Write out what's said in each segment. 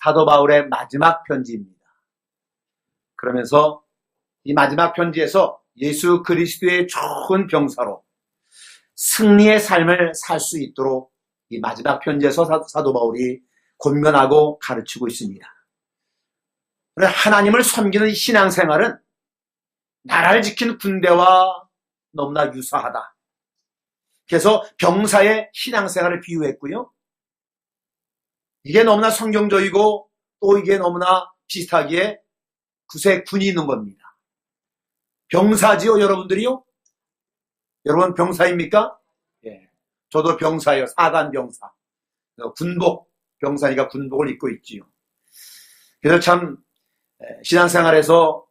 사도 바울의 마지막 편지입니다. 그러면서 이 마지막 편지에서 예수 그리스도의 좋은 병사로 승리의 삶을 살 수 있도록 이 마지막 편지에서 사도 바울이 권면하고 가르치고 있습니다. 하나님을 섬기는 신앙생활은 나라를 지키는 군대와 너무나 유사하다. 그래서 병사의 신앙생활을 비유했고요. 이게 너무나 성경적이고 또 이게 너무나 비슷하기에 그새 군이 있는 겁니다. 병사지요, 여러분들이요? 여러분 병사입니까? 예. 저도 병사예요. 4단 병사. 군복, 병사니까 군복을 입고 있지요. 그래서 참 신앙생활에서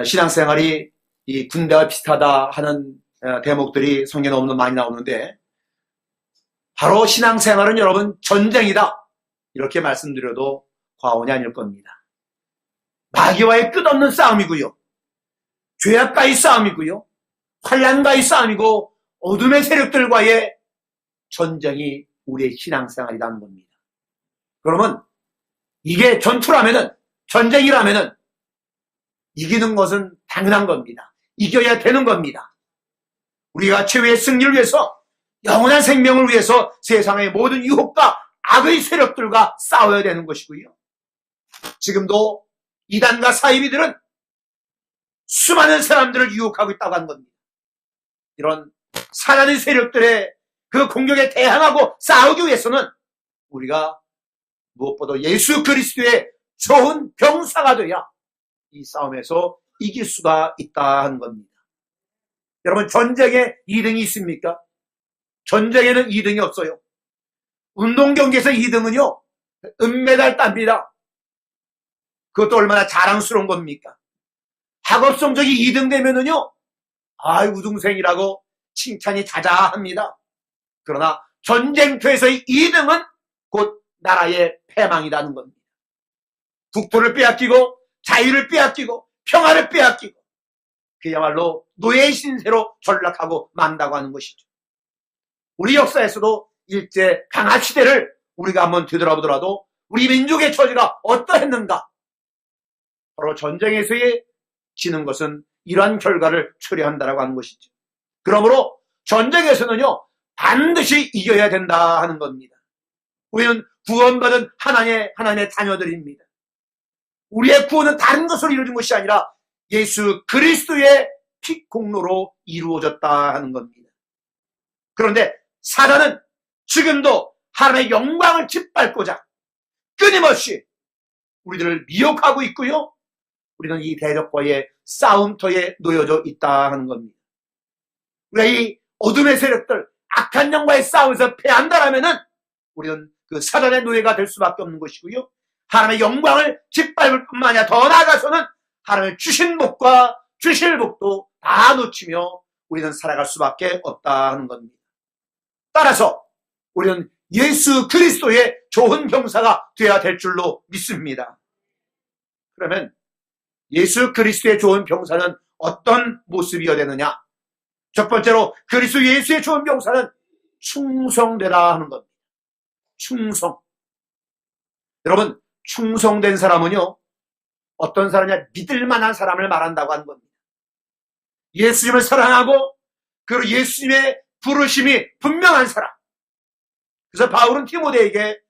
신앙생활이 이 군대와 비슷하다 하는 대목들이 성경에 너무 많이 나오는데 바로 신앙생활은 여러분 전쟁이다. 이렇게 말씀드려도 과언이 아닐 겁니다. 마귀와의 끝없는 싸움이고요. 죄악과의 싸움이고요. 환난과의 싸움이고 어둠의 세력들과의 전쟁이 우리의 신앙생활이라는 겁니다. 그러면 이게 전투라면은 전쟁이라면은 이기는 것은 당연한 겁니다. 이겨야 되는 겁니다. 우리가 최후의 승리를 위해서 영원한 생명을 위해서 세상의 모든 유혹과 악의 세력들과 싸워야 되는 것이고요. 지금도 이단과 사이비들은 수많은 사람들을 유혹하고 있다고 하는 겁니다. 이런 사단의 세력들의 그 공격에 대항하고 싸우기 위해서는 우리가 무엇보다 예수 그리스도의 좋은 병사가 되어야 이 싸움에서 이길 수가 있다 하는 겁니다. 여러분 전쟁에 2등이 있습니까? 전쟁에는 2등이 없어요. 운동경기에서 2등은요 은메달 땁니다. 그것도 얼마나 자랑스러운 겁니까? 학업 성적이 2등 되면은요 아이 우등생이라고 칭찬이 자자합니다. 그러나 전쟁터에서의 2등은 곧 나라의 패망이라는 겁니다. 국토를 빼앗기고 자유를 빼앗기고 평화를 빼앗기고 그야말로 노예의 신세로 전락하고 만다고 하는 것이죠. 우리 역사에서도 일제 강압 시대를 우리가 한번 되돌아보더라도 우리 민족의 처지가 어떠했는가? 바로 전쟁에서의 지는 것은 이러한 결과를 초래한다라고 하는 것이죠. 그러므로 전쟁에서는요 반드시 이겨야 된다 하는 겁니다. 우리는 구원받은 하나님의 자녀들입니다. 우리의 구원은 다른 것으로 이루어진 것이 아니라 예수 그리스도의 피 공로로 이루어졌다 하는 겁니다. 그런데 사단은 지금도 하나님의 영광을 짓밟고자 끊임없이 우리들을 미혹하고 있고요. 우리는 이 대적과의 싸움터에 놓여져 있다 하는 겁니다. 우리가 이 어둠의 세력들, 악한 영과의 싸움에서 패한다라면은 우리는 그 사단의 노예가 될 수밖에 없는 것이고요. 하나님의 영광을 짓밟을 뿐만 아니라 더 나아가서는 하나님의 주신 복과 주실 복도 다 놓치며 우리는 살아갈 수밖에 없다 하는 겁니다. 따라서 우리는 예수 그리스도의 좋은 병사가 되어야 될 줄로 믿습니다. 그러면 예수 그리스도의 좋은 병사는 어떤 모습이어야 되느냐? 첫 번째로 그리스도 예수의 좋은 병사는 충성되라 하는 겁니다. 충성. 여러분 충성된 사람은요 어떤 사람이냐 믿을 만한 사람을 말한다고 하는 겁니다. 예수님을 사랑하고 그리고 예수님의 부르심이 분명한 사람. 그래서 바울은 디모데에게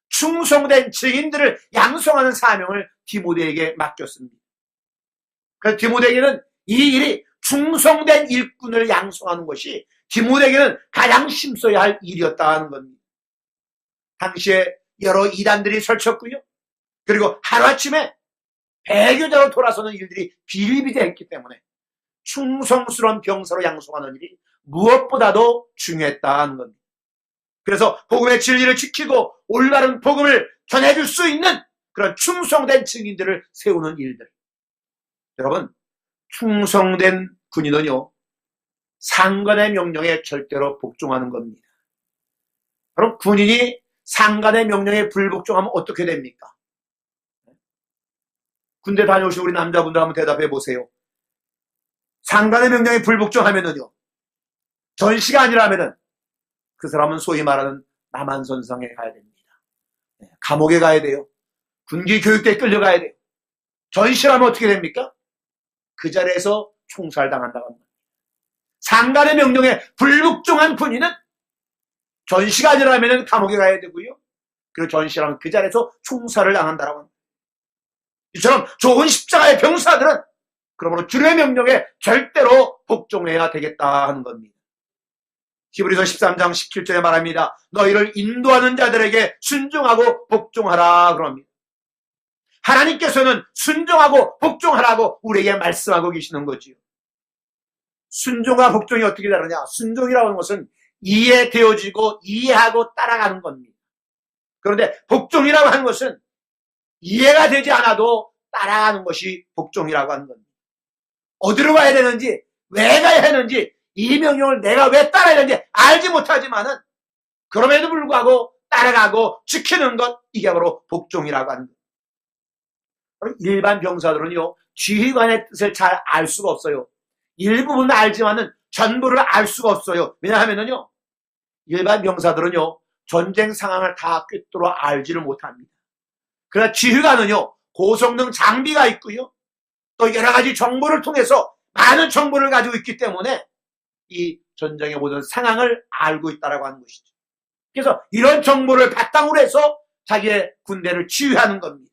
충성된 증인들을 양성하는 사명을 디모데에게 맡겼습니다. 그래서 디모데에게는 이 일이 충성된 일꾼을 양성하는 것이 디모데에게는 가장 힘써야 할 일이었다 하는 겁니다. 당시에 여러 이단들이 설쳤고요. 그리고 하루아침에 배교자로 돌아서는 일들이 비일비재했기 때문에 충성스러운 병사로 양성하는 일이 무엇보다도 중요했다는 겁니다. 그래서 복음의 진리를 지키고 올바른 복음을 전해줄 수 있는 그런 충성된 증인들을 세우는 일들. 여러분 충성된 군인은요 상관의 명령에 절대로 복종하는 겁니다. 그럼 군인이 상관의 명령에 불복종하면 어떻게 됩니까? 군대 다녀오신 우리 남자분들 한번 대답해 보세요. 상관의 명령에 불복종하면은요 전시가 아니라면은 그 사람은 소위 말하는 남한선상에 가야 됩니다. 감옥에 가야 돼요. 군기 교육대에 끌려가야 돼요. 전시하면 어떻게 됩니까? 그 자리에서 총살당한다고 합니다. 상관의 명령에 불복종한 군인은 전시가 아니라면 감옥에 가야 되고요. 그리고 전시라면 그 자리에서 총살을 당한다라고 합니다. 이처럼 좋은 십자가의 병사들은 그러므로 주의 명령에 절대로 복종해야 되겠다 하는 겁니다. 히브리서 13장 17절에 말합니다. 너희를 인도하는 자들에게 순종하고 복종하라 그럽니다. 하나님께서는 순종하고 복종하라고 우리에게 말씀하고 계시는 거지요. 순종과 복종이 어떻게 다르냐? 순종이라고 하는 것은 이해되어지고 이해하고 따라가는 겁니다. 그런데 복종이라고 하는 것은 이해가 되지 않아도 따라가는 것이 복종이라고 하는 겁니다. 어디로 가야 되는지, 왜 가야 하는지, 이 명령을 내가 왜 따라야 되는지 알지 못하지만은 그럼에도 불구하고 따라가고 지키는 것, 이게 바로 복종이라고 하는 겁니다. 일반 병사들은요, 지휘관의 뜻을 잘 알 수가 없어요. 일부분은 알지만은 전부를 알 수가 없어요. 왜냐하면은요, 일반 병사들은요, 전쟁 상황을 다 꿰뚫어 알지를 못합니다. 그러나 지휘관은요, 고성능 장비가 있고요, 또 여러 가지 정보를 통해서 많은 정보를 가지고 있기 때문에 이 전쟁의 모든 상황을 알고 있다라고 하는 것이죠. 그래서 이런 정보를 바탕으로 해서 자기의 군대를 지휘하는 겁니다.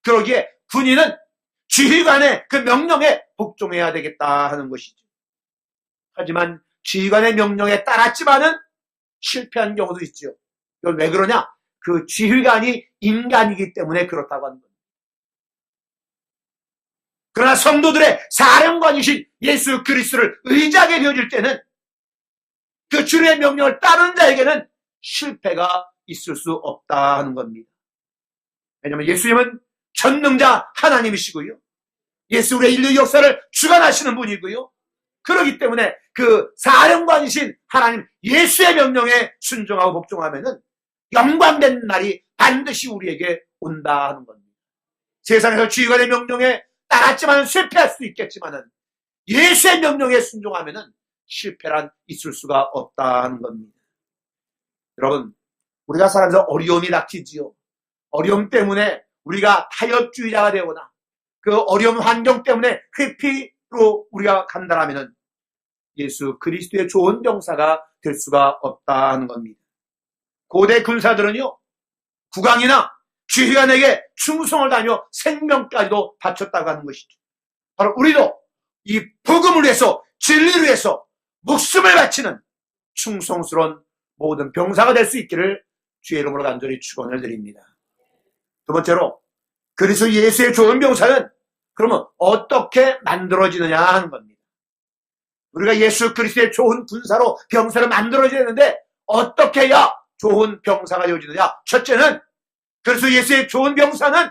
그러기에 군인은 지휘관의 그 명령에 복종해야 되겠다 하는 것이죠. 하지만 지휘관의 명령에 따랐지만은 실패한 경우도 있죠. 이건 왜 그러냐? 그 지휘관이 인간이기 때문에 그렇다고 하는 겁니다. 그러나 성도들의 사령관이신 예수 그리스도를 의지하게 되어질 때는 그 주의 명령을 따르는 자에게는 실패가 있을 수 없다 하는 겁니다. 왜냐하면 예수님은 전능자 하나님이시고요. 예수 우리의 인류 역사를 주관하시는 분이고요. 그렇기 때문에 그 사령관이신 하나님 예수의 명령에 순종하고 복종하면은 영광된 날이 반드시 우리에게 온다 하는 겁니다. 세상에서 지휘관의 명령에 따랐지만 실패할 수도 있겠지만은 예수의 명령에 순종하면은 실패란 있을 수가 없다 하는 겁니다. 여러분, 우리가 살아가면서 어려움이 닥치지요. 어려움 때문에 우리가 타협주의자가 되거나 그 어려운 환경 때문에 회피로 우리가 간다라면은 예수 그리스도의 좋은 병사가 될 수가 없다 하는 겁니다. 고대 군사들은요, 국왕이나 지휘관에게 충성을 다하며 생명까지도 바쳤다고 하는 것이죠. 바로 우리도 이 복음을 위해서, 진리를 위해서 목숨을 바치는 충성스러운 모든 병사가 될 수 있기를 주의 이름으로 간절히 축원을 드립니다. 두 번째로, 그리스도 예수의 좋은 병사는 그러면 어떻게 만들어지느냐 하는 겁니다. 우리가 예수 그리스도의 좋은 군사로 병사를 만들어줘야 되는데 어떻게 해야 좋은 병사가 되어지느냐? 첫째는 그리스도 예수의 좋은 병사는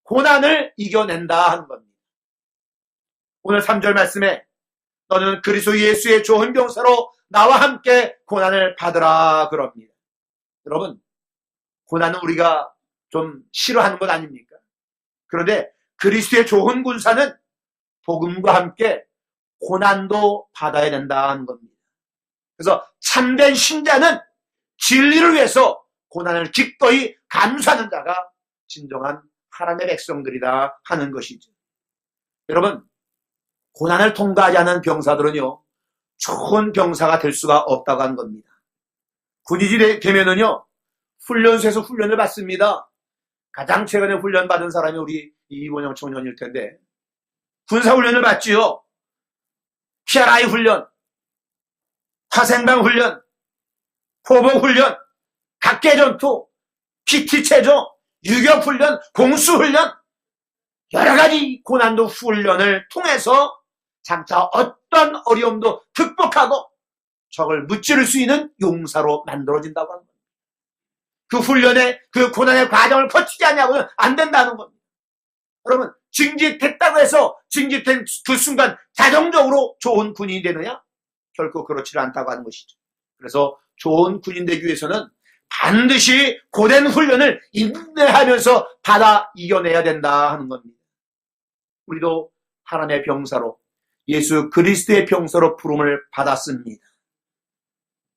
고난을 이겨낸다 하는 겁니다. 오늘 3절 말씀에 너는 그리스도 예수의 좋은 병사로 나와 함께 고난을 받으라 그럽니다. 여러분, 고난은 우리가 좀 싫어하는 것 아닙니까? 그런데 그리스도의 좋은 군사는 복음과 함께 고난도 받아야 된다는 겁니다. 그래서 참된 신자는 진리를 위해서 고난을 기꺼이 감수하는 자가 진정한 하나님의 백성들이다 하는 것이죠. 여러분, 고난을 통과하지 않은 병사들은요, 좋은 병사가 될 수가 없다고 하는 겁니다. 군인이 되면은요, 훈련소에서 훈련을 받습니다. 가장 최근에 훈련받은 사람이 우리 이원영 청년일 텐데, 군사훈련을 받지요. PRI 훈련, 화생방 훈련, 포복 훈련, 각계전투, PT체조, 유격훈련, 공수훈련, 여러 가지 고난도 훈련을 통해서 장차 어떤 어려움도 극복하고 적을 무찌를 수 있는 용사로 만들어진다고 합니다. 그 훈련의 그 고난의 과정을 거치지 않냐고는 안 된다는 겁니다. 여러분, 징집됐다고 해서 징집된 그 순간 자동적으로 좋은 군인이 되느냐? 결코 그렇지 않다고 하는 것이죠. 그래서 좋은 군인 되기 위해서는 반드시 고된 훈련을 인내하면서 받아 이겨내야 된다 하는 겁니다. 우리도 하나님의 병사로, 예수 그리스도의 병사로 부름을 받았습니다.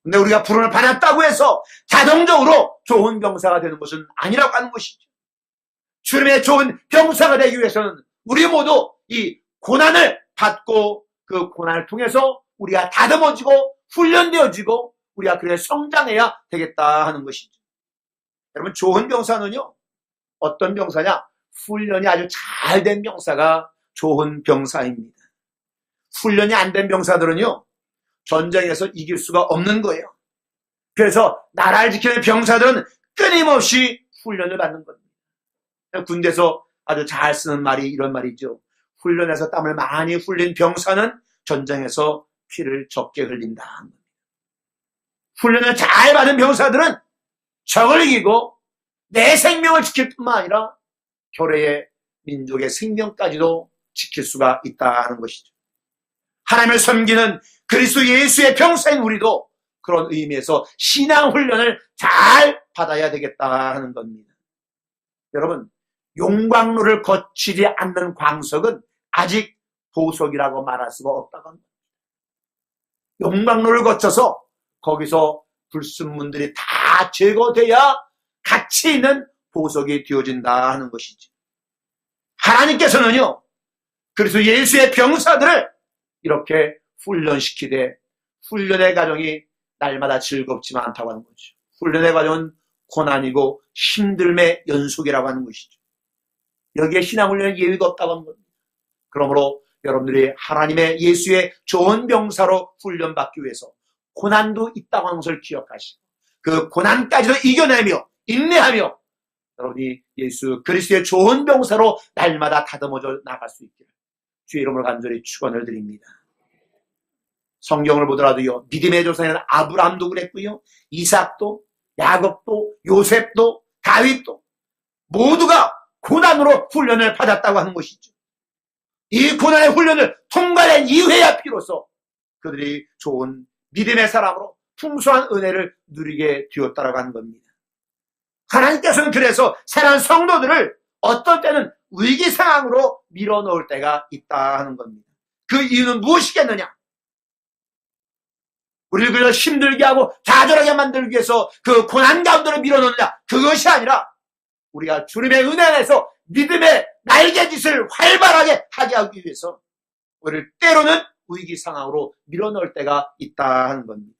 근데 우리가 부름을 받았다고 해서 자동적으로 좋은 병사가 되는 것은 아니라고 하는 것이죠. 주님의 좋은 병사가 되기 위해서는 우리 모두 이 고난을 받고 그 고난을 통해서 우리가 다듬어지고 훈련되어지고 우리가 그래 성장해야 되겠다 하는 것이죠. 여러분, 좋은 병사는요, 어떤 병사냐? 훈련이 아주 잘 된 병사가 좋은 병사입니다. 훈련이 안 된 병사들은요, 전쟁에서 이길 수가 없는 거예요. 그래서 나라를 지키는 병사들은 끊임없이 훈련을 받는 겁니다. 군대에서 아주 잘 쓰는 말이 이런 말이죠. 훈련에서 땀을 많이 흘린 병사는 전쟁에서 피를 적게 흘린다. 훈련을 잘 받은 병사들은 적을 이기고 내 생명을 지킬 뿐만 아니라 교회의 민족의 생명까지도 지킬 수가 있다는 것이죠. 하나님을 섬기는 그리스도 예수의 병사인 우리도 그런 의미에서 신앙 훈련을 잘 받아야 되겠다 하는 겁니다. 여러분, 용광로를 거치지 않는 광석은 아직 보석이라고 말할 수가 없다고 합니다. 용광로를 거쳐서 거기서 불순물들이 다 제거돼야 가치 있는 보석이 되어진다 하는 것이지. 하나님께서는요, 그래서 예수의 병사들을 이렇게 훈련시키되 훈련의 과정이 날마다 즐겁지만 않다고 하는 거죠. 훈련의 과정은 고난이고 힘듦의 연속이라고 하는 것이죠. 여기에 신앙훈련의 예외가 없다고 하는 겁니다. 그러므로 여러분들이 하나님의 예수의 좋은 병사로 훈련받기 위해서 고난도 있다고 하는 것을 기억하시고 그 고난까지도 이겨내며 인내하며 여러분이 예수 그리스도의 좋은 병사로 날마다 다듬어져 나갈 수 있기를 주의 이름으로 간절히 축원을 드립니다. 성경을 보더라도요, 믿음의 조상에는 아브라함도 그랬고요, 이삭도, 야곱도, 요셉도, 다윗도 모두가 고난으로 훈련을 받았다고 하는 것이죠. 이 고난의 훈련을 통과한 이후에야 비로소 그들이 좋은 믿음의 사람으로 풍성한 은혜를 누리게 되었다라고 하는 겁니다. 하나님께서는 그래서 사랑하는 성도들을 어떤 때는 위기 상황으로 밀어넣을 때가 있다 하는 겁니다. 그 이유는 무엇이겠느냐? 우리를 그저 힘들게 하고 좌절하게 만들기 위해서 그 고난 가운데로 밀어넣느냐? 그것이 아니라 우리가 주님의 은혜 안에서 믿음의 날개짓을 활발하게 하게 하기 위해서 우리를 때로는 위기 상황으로 밀어넣을 때가 있다 하는 겁니다.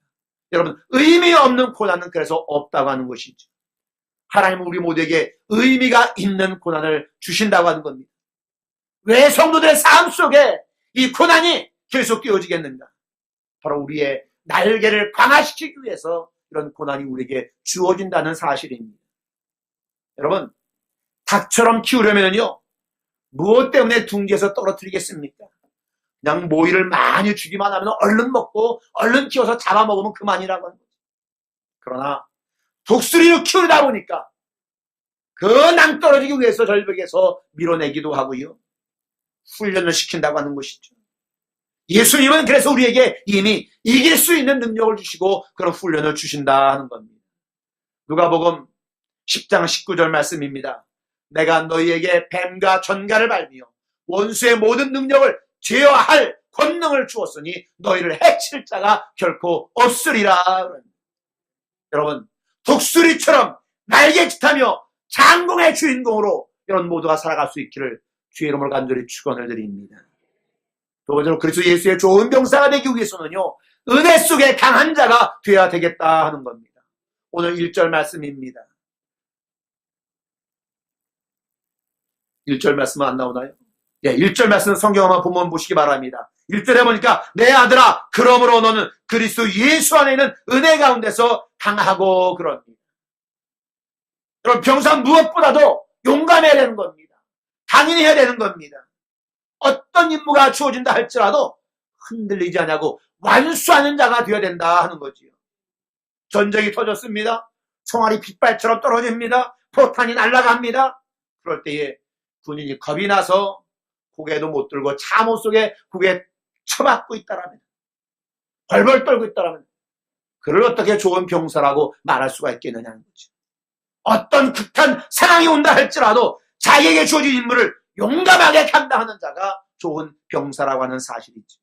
여러분, 의미 없는 고난은 그래서 없다고 하는 것이죠. 하나님은 우리 모두에게 의미가 있는 고난을 주신다고 하는 겁니다. 왜 성도들의 삶 속에 이 고난이 계속 끼워지겠는가? 바로 우리의 날개를 강화시키기 위해서 이런 고난이 우리에게 주어진다는 사실입니다. 여러분, 닭처럼 키우려면요, 무엇 때문에 둥지에서 떨어뜨리겠습니까? 그냥 모이를 많이 주기만 하면 얼른 먹고 얼른 키워서 잡아먹으면 그만이라고 하는 거죠. 그러나 독수리를 키우다 보니까 그 낭떠러지기 위해서 절벽에서 밀어내기도 하고요, 훈련을 시킨다고 하는 것이죠. 예수님은 그래서 우리에게 이미 이길 수 있는 능력을 주시고 그런 훈련을 주신다 하는 겁니다. 누가복음 10장 19절 말씀입니다. 내가 너희에게 뱀과 전갈을 밟으며 원수의 모든 능력을 제어할 권능을 주었으니 너희를 해칠 자가 결코 없으리라. 여러분, 독수리처럼 날개짓하며 장공의 주인공으로 여러분 모두가 살아갈 수 있기를 주의 이름으로 간절히 축원을 드립니다. 두 번째로 그리스도 예수의 좋은 병사가 되기 위해서는요, 은혜 속에 강한 자가 되어야 되겠다 하는 겁니다. 오늘 1절 말씀입니다. 1절 말씀은 안 나오나요? 예, 1절 말씀 성경 한번 본문 보시기 바랍니다. 1절에 보니까 내 아들아, 그러므로 너는 그리스도 예수 안에 있는 은혜 가운데서 강하고 그럽니다. 여러분, 병사 무엇보다도 용감해야 되는 겁니다. 당연히 해야 되는 겁니다. 어떤 임무가 주어진다 할지라도 흔들리지 않냐고 완수하는 자가 되어야 된다 하는 거지요. 전쟁이 터졌습니다. 총알이 빗발처럼 떨어집니다. 포탄이 날아갑니다. 그럴 때에 군인이 겁이 나서 고개도 못 들고 참호 속에 고개 쳐박고 있다라면, 벌벌 떨고 있다라면 그를 어떻게 좋은 병사라고 말할 수가 있겠느냐는 거죠. 어떤 극한 상황이 온다 할지라도 자기에게 주어진 임무를 용감하게 감당하는 자가 좋은 병사라고 하는 사실이죠.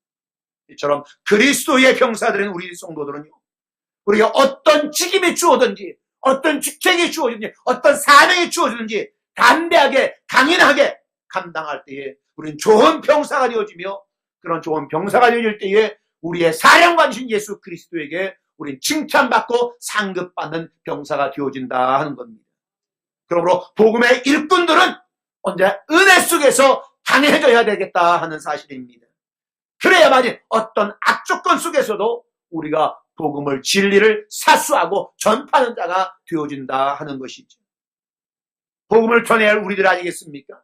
이처럼 그리스도의 병사들인 우리 성도들은요, 우리가 어떤 직임이 주어든지, 어떤 직책이 주어지든지, 어떤 사명이 주어지든지 담대하게 강인하게 감당할 때에 우리는 좋은 병사가 되어지며, 그런 좋은 병사가 되어질 때에 우리의 사령관이신 예수 그리스도에게 우리는 칭찬받고 상급받는 병사가 되어진다 하는 겁니다. 그러므로 복음의 일꾼들은 언제나 은혜 속에서 강해져야 되겠다 하는 사실입니다. 그래야만이 어떤 악조건 속에서도 우리가 복음을, 진리를 사수하고 전파하는 자가 되어진다 하는 것이죠. 복음을 전해야 할 우리들 아니겠습니까?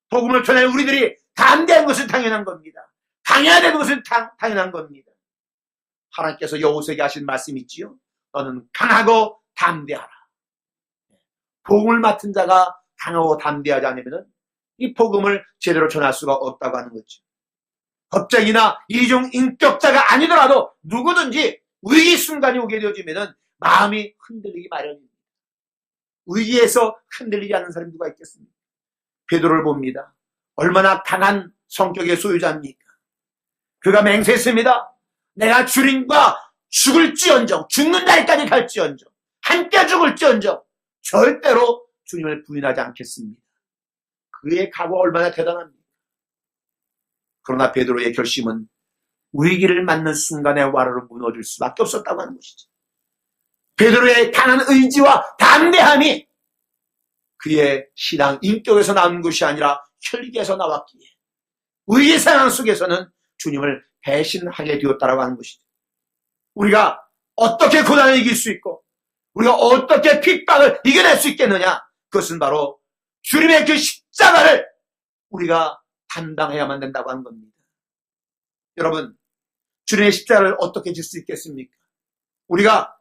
복음을 전해야 할 우리들이 담대한 것은 당연한 겁니다. 강해야 되는 것은 당연한 겁니다. 하나님께서 여호수아에게 하신 말씀이 있지요. 너는 강하고 담대하라. 복음을 맡은 자가 강하고 담대하지 않으면 이 복음을 제대로 전할 수가 없다고 하는 거죠. 법적이나 이중 인격자가 아니더라도 누구든지 위기 순간이 오게 되어지면 마음이 흔들리기 마련입니다. 위기에서 흔들리지 않는 사람이 누가 있겠습니까? 베드로를 봅니다. 얼마나 강한 성격의 소유자입니까? 그가 맹세했습니다. 내가 주님과 죽을지언정, 죽는 날까지 갈지언정, 함께 죽을지언정 절대로 주님을 부인하지 않겠습니다. 그의 각오가 얼마나 대단합니까? 그러나 베드로의 결심은 위기를 맞는 순간에 와르르 무너질 수밖에 없었다고 하는 것이죠. 베드로의 강한 의지와 담대함이 그의 신앙 인격에서 나온 것이 아니라 혈기에서 나왔기에 위기 상황 속에서는 주님을 배신하게 되었다고 하는 것이죠. 우리가 어떻게 고난을 이길 수 있고 우리가 어떻게 핍박을 이겨낼 수 있겠느냐? 그것은 바로 주님의 그 십자가를 우리가 담당해야만 된다고 하는 겁니다. 여러분, 주님의 십자가를 어떻게 질 수 있겠습니까? 우리가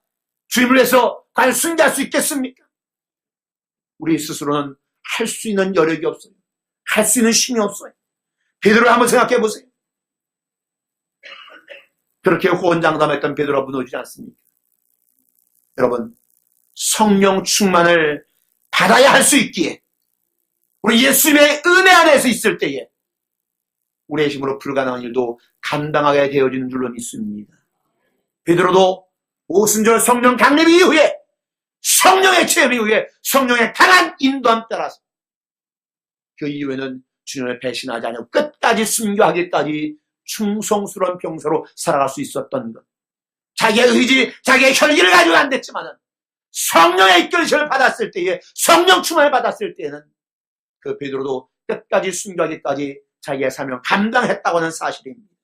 주님을 위해서 과연 순교할 수 있겠습니까? 우리 스스로는 할 수 있는 여력이 없어요. 할 수 있는 힘이 없어요. 베드로를 한번 생각해 보세요. 그렇게 호언장담했던 베드로가 무너지지 않습니까? 여러분, 성령 충만을 받아야 할 수 있기에 우리 예수님의 은혜 안에서 있을 때에 우리의 힘으로 불가능한 일도 감당하게 되어지는 줄로 믿습니다. 베드로도 오순절 성령 강림 이후에 성령의 체험 이후에 성령의 강한 인도함 따라서 그 이후에는 주님을 배신하지 않고 끝까지 순교하기까지 충성스러운 병사로 살아갈 수 있었던 것. 자기의 의지, 자기의 혈기를 가지고 안 됐지만은 성령의 이끌심을 받았을 때에, 성령 충만을 받았을 때에는 그 베드로도 끝까지 순교하기까지 자기의 사명 감당했다고 하는 사실입니다.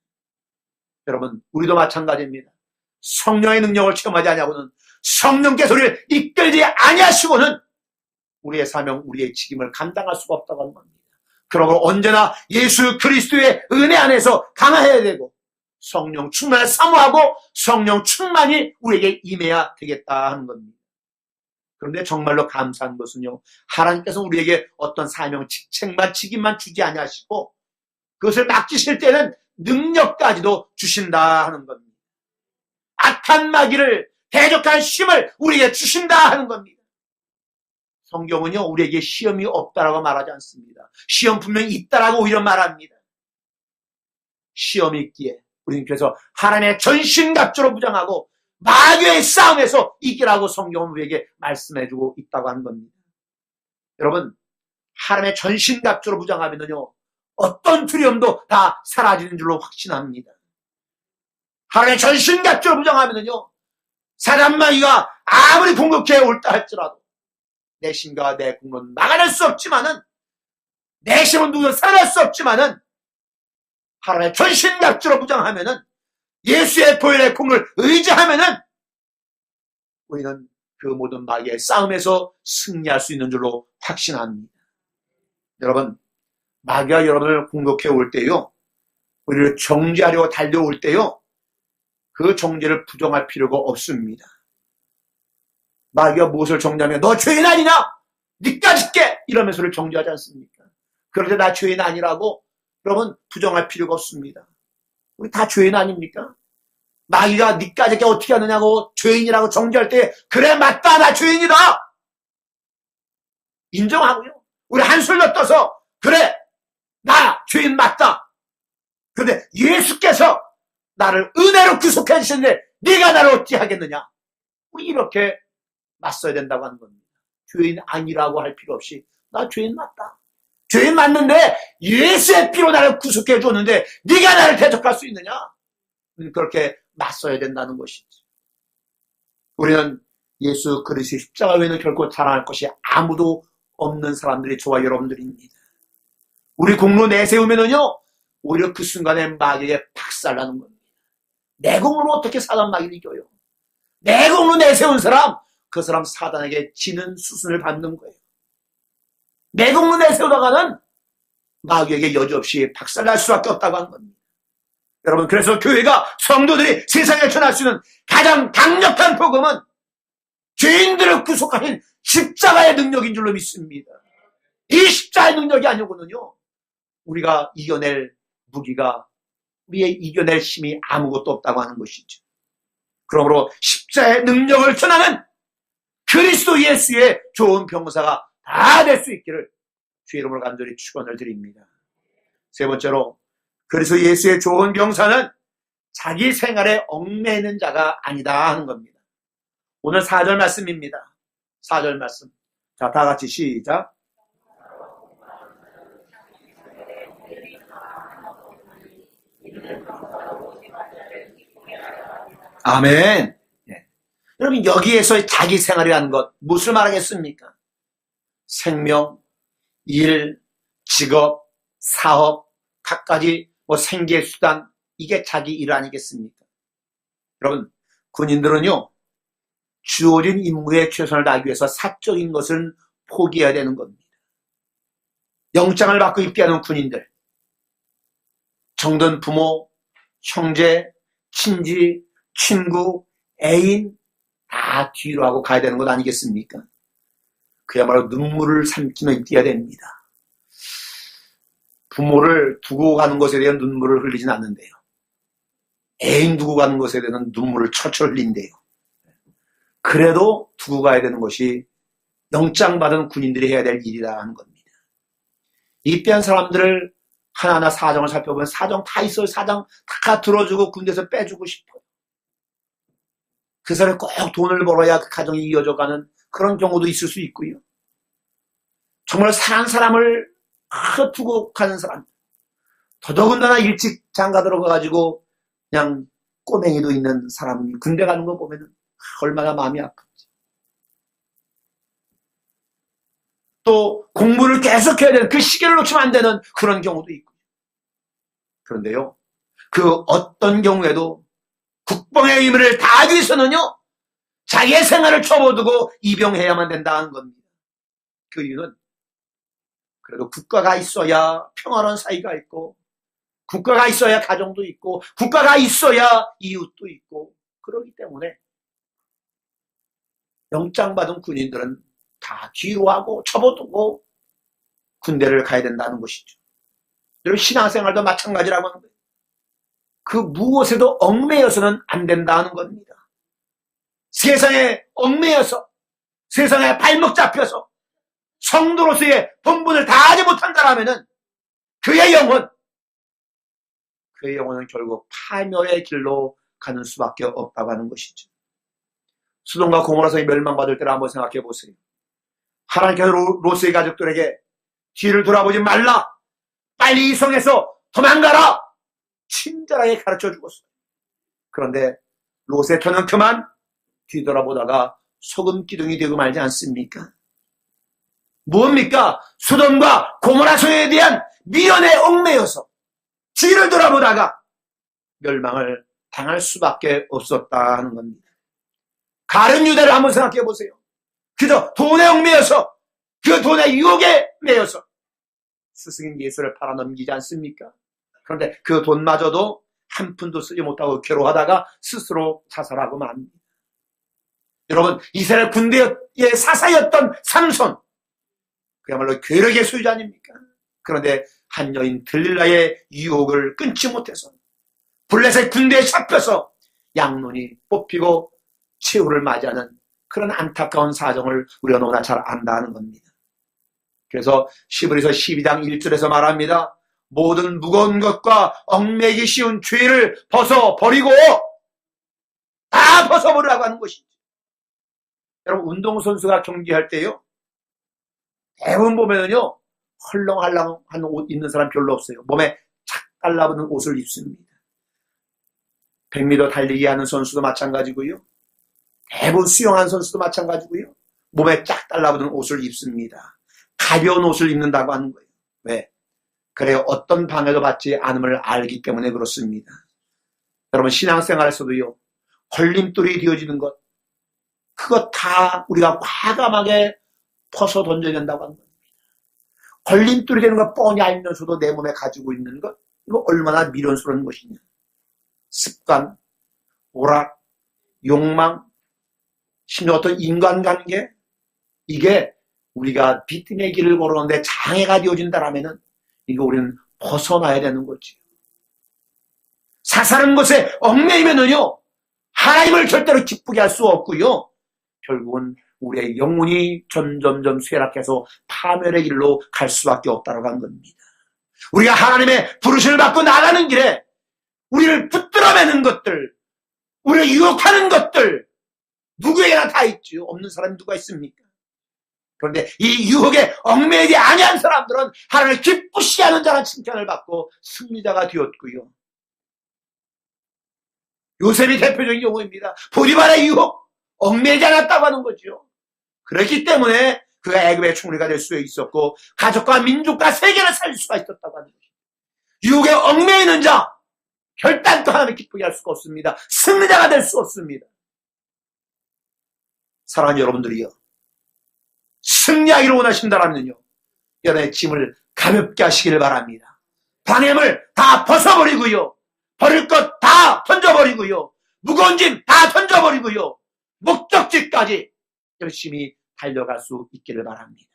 여러분, 우리도 마찬가지입니다. 성령의 능력을 체험하지 아니하고는, 성령께서 우리를 이끌지 아니하시고는 우리의 사명, 우리의 책임을 감당할 수가 없다고 하는 겁니다. 그러므로 언제나 예수 그리스도의 은혜 안에서 강화해야 되고 성령 충만을 사모하고 성령 충만이 우리에게 임해야 되겠다 하는 겁니다. 그런데 정말로 감사한 것은요, 하나님께서 우리에게 어떤 사명, 직책만, 직임만 주지 아니하시고 그것을 맡기실 때는 능력까지도 주신다 하는 겁니다. 악한 마귀를 대적한 힘을 우리에게 주신다 하는 겁니다. 성경은요, 우리에게 시험이 없다라고 말하지 않습니다. 시험 분명히 있다라고 오히려 말합니다. 시험이 있기에 우리는 그래서 하나님의 전신갑주로 무장하고 마귀의 싸움에서 이기라고 성경은 우리에게 말씀해주고 있다고 하는 겁니다. 여러분, 하나님의 전신갑주로 무장하면요, 어떤 두려움도 다 사라지는 줄로 확신합니다. 하나님의 전신갑주로 무장하면요, 사단 마귀가 아무리 공격해 올다 할지라도 내 신과 내 공로는 막아낼 수 없지만은, 내 힘은 누구도 살아날 수 없지만은, 하나님의 전신갑주로 무장하면은, 예수의 보혈의 공을 의지하면은, 우리는 그 모든 마귀의 싸움에서 승리할 수 있는 줄로 확신합니다. 여러분, 마귀가 여러분을 공격해 올 때요, 우리를 정죄하려고 달려올 때요, 그 정죄를 부정할 필요가 없습니다. 마귀가 무엇을 정죄하면 너 죄인 아니냐? 니까지 깨! 이러면서 를 정죄하지 않습니까? 그런데 나 죄인 아니라고 여러분 부정할 필요가 없습니다. 우리 다 죄인 아닙니까? 마귀가 니까지 깨 어떻게 하느냐고 죄인이라고 정죄할 때 그래 맞다 나 죄인이다 인정하고요. 우리 한술로 떠서 그래 나 죄인 맞다. 그런데 예수께서 나를 은혜로 구속해 주셨는데 네가 나를 어찌 하겠느냐? 우리 이렇게 맞서야 된다고 하는 겁니다. 죄인 아니라고 할 필요 없이 나 죄인 맞다. 죄인 맞는데 예수의 피로 나를 구속해 줬는데 네가 나를 대적할 수 있느냐? 그렇게 맞서야 된다는 것이지. 우리는 예수 그리스도의 십자가 외에는 결코 자랑할 것이 아무도 없는 사람들이 저와 여러분들입니다. 우리 공로 내세우면은요, 오히려 그 순간에 마귀에게 박살나는 겁니다. 내 공로로 어떻게 사단 마귀를 이겨요? 내 공로 내세운 사람, 그 사람 사단에게 지는 수순을 밟는 거예요. 내 공로 내세우다가는 마귀에게 여지없이 박살날 수밖에 없다고 하는 겁니다. 여러분, 그래서 교회가, 성도들이 세상에 전할 수 있는 가장 강력한 복음은 죄인들을 구속하는 십자가의 능력인 줄로 믿습니다. 이 십자가의 능력이 아니고는요, 우리가 이겨낼 무기가, 우리의 이겨낼 힘이 아무것도 없다고 하는 것이죠. 그러므로 십자가의 능력을 전하는 그리스도 예수의 좋은 병사가 다 될 수 있기를 주의 이름으로 간절히 축원을 드립니다. 세 번째로, 그리스도 예수의 좋은 병사는 자기 생활에 얽매이는 자가 아니다 하는 겁니다. 오늘 4절 말씀입니다. 4절 말씀. 자, 다 같이 시작. 아멘. 네. 여러분, 여기에서 자기 생활이라는 것, 무엇을 말하겠습니까? 생명, 일, 직업, 사업, 각가지 생계의 수단, 이게 자기 일 아니겠습니까? 여러분, 군인들은요, 주어진 임무에 최선을 다하기 위해서 사적인 것은 포기해야 되는 겁니다. 영장을 받고 입대하는 군인들, 정든 부모, 형제, 친지, 친구, 애인 다 뒤로 하고 가야 되는 것 아니겠습니까? 그야말로 눈물을 삼키며 입대해야 됩니다. 부모를 두고 가는 것에 대한 눈물을 흘리진 않는데요. 애인 두고 가는 것에 대한 눈물을 철철 흘린대요. 그래도 두고 가야 되는 것이 영장받은 군인들이 해야 될 일이라 하는 겁니다. 입대한 사람들을 하나하나 사정을 살펴보면 사정 다 있어요. 사정 다 들어주고 군대에서 빼주고 싶어요. 그 사람이 꼭 돈을 벌어야 그 가정이 이어져가는 그런 경우도 있을 수 있고요. 정말 사랑하는 사람을 두고 가는 사람, 더더군다나 일찍 장가 들어가가지고 그냥 꼬맹이도 있는 사람이 군대 가는 거 보면 얼마나 마음이 아픈지. 또 공부를 계속해야 되는 그 시기를 놓치면 안 되는 그런 경우도 있고. 그런데요, 그 어떤 경우에도 국방의 의무를 다하기 위해서는요, 자기의 생활을 접어두고 입영해야만 된다는 겁니다. 그 이유는 그래도 국가가 있어야 평화로운 사이가 있고, 국가가 있어야 가정도 있고, 국가가 있어야 이웃도 있고, 그러기 때문에 영장받은 군인들은 다 뒤로 하고 접어두고 군대를 가야 된다는 것이죠. 여러분, 신앙생활도 마찬가지라고 하는 거예요. 그 무엇에도 얽매여서는 안 된다는 겁니다. 세상에 얽매여서, 세상에 발목 잡혀서 성도로서의 본분을 다하지 못한다라면은 그의 영혼은 결국 파멸의 길로 가는 수밖에 없다고 하는 것이죠. 소돔과 고모라성이 멸망받을 때를 한번 생각해 보세요. 하나님께서 롯의 가족들에게 뒤를 돌아보지 말라, 빨리 이 성에서 도망가라, 친절하게 가르쳐 주었어요. 그런데 롯의 터는 그만 뒤돌아보다가 소금 기둥이 되고 말지 않습니까? 뭡니까? 소돔과 고모라 성에 대한 미련에 얽매여서 뒤를 돌아보다가 멸망을 당할 수밖에 없었다는 겁니다. 가룟 유다를 한번 생각해 보세요. 그저 돈에 얽매여서, 그 돈의 유혹에 매여서 스승인 예수를 팔아넘기지 않습니까? 그런데 그 돈마저도 한 푼도 쓰지 못하고 괴로워하다가 스스로 자살하고 맙니다. 여러분, 이스라엘 군대의 사사였던 삼손, 그야말로 괴력의 소유자 아닙니까? 그런데 한 여인 들릴라의 유혹을 끊지 못해서 블레셋 군대에 잡혀서 양론이 뽑히고 최후를 맞이하는 그런 안타까운 사정을 우리가 너무나 잘 안다는 겁니다. 그래서 시브리서 12장 1절에서 말합니다. 모든 무거운 것과 얽매기 쉬운 죄를 벗어버리고 다 벗어버리라고 하는 것이죠. 여러분, 운동선수가 경기할 때요, 대부분 보면은요, 헐렁헐렁한 옷 입는 사람 별로 없어요. 몸에 착 달라붙는 옷을 입습니다. 100m 달리기 하는 선수도 마찬가지고요. 대부분 수영하는 선수도 마찬가지고요. 몸에 쫙 달라붙는 옷을 입습니다. 가벼운 옷을 입는다고 하는 거예요. 왜? 그래요. 어떤 방해도 받지 않음을 알기 때문에 그렇습니다. 여러분, 신앙생활에서도요, 걸림돌이 되어지는 것, 그것 다 우리가 과감하게 퍼서 던져야 된다고 하는 겁니다. 걸림돌이 되는 것 뻔히 알면서도 내 몸에 가지고 있는 것, 이거 얼마나 미련스러운 것이냐. 습관, 오락, 욕망, 심지어 어떤 인간관계, 이게 우리가 비트의 길을 걸어오는데 장애가 되어진다라면은 이거 우리는 벗어나야 되는 거지. 사사는 것에 얽매이면은요, 하나님을 절대로 기쁘게 할 수 없고요. 결국은 우리의 영혼이 점점점 쇠락해서 파멸의 길로 갈 수밖에 없다고 한 겁니다. 우리가 하나님의 부르심을 받고 나가는 길에 우리를 붙들어 매는 것들, 우리를 유혹하는 것들, 누구에게나 다 있지요. 없는 사람이 누가 있습니까? 그런데 이 유혹에 얽매이지 아니한 사람들은 하나님을 기쁘시게 하는 자라는 칭찬을 받고 승리자가 되었고요. 요셉이 대표적인 경우입니다. 보디발의 유혹, 얽매이지 않았다고 하는 거죠. 그렇기 때문에 그가 애굽의 총리가 될 수 있었고 가족과 민족과 세계를 살릴 수가 있었다고 하는 거죠. 유혹에 얽매이는 자, 결단코 하나님을 기쁘게 할 수가 없습니다. 승리자가 될 수 없습니다. 사랑하는 여러분들이요, 승리하기를 원하신다면요, 여러분의 짐을 가볍게 하시기를 바랍니다. 방해물 다 벗어버리고요, 버릴 것 다 던져버리고요, 무거운 짐 다 던져버리고요, 목적지까지 열심히 달려갈 수 있기를 바랍니다.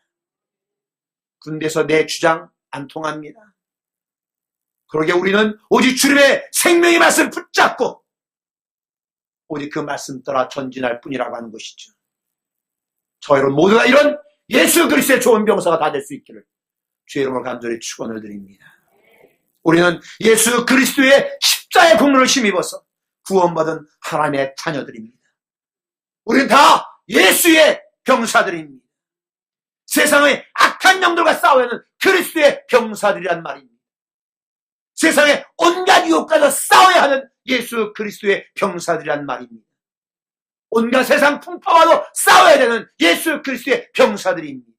군대에서 내 주장 안 통합니다. 그러게 우리는 오직 주님의 생명의 말씀을 붙잡고 오직 그 말씀 따라 전진할 뿐이라고 하는 것이죠. 저 여러분 모두가 이런 예수 그리스도의 좋은 병사가 다 될 수 있기를 주의 이름으로 간절히 축원을 드립니다. 우리는 예수 그리스도의 십자의 공로를 힘입어서 구원받은 하나님의 자녀들입니다. 우리는 다 예수의 병사들입니다. 세상의 악한 영들과 싸워야 하는 그리스도의 병사들이란 말입니다. 세상의 온갖 유혹과도 싸워야 하는 예수 그리스도의 병사들이란 말입니다. 온갖 세상 풍파와도 싸워야 되는 예수 그리스도의 병사들입니다.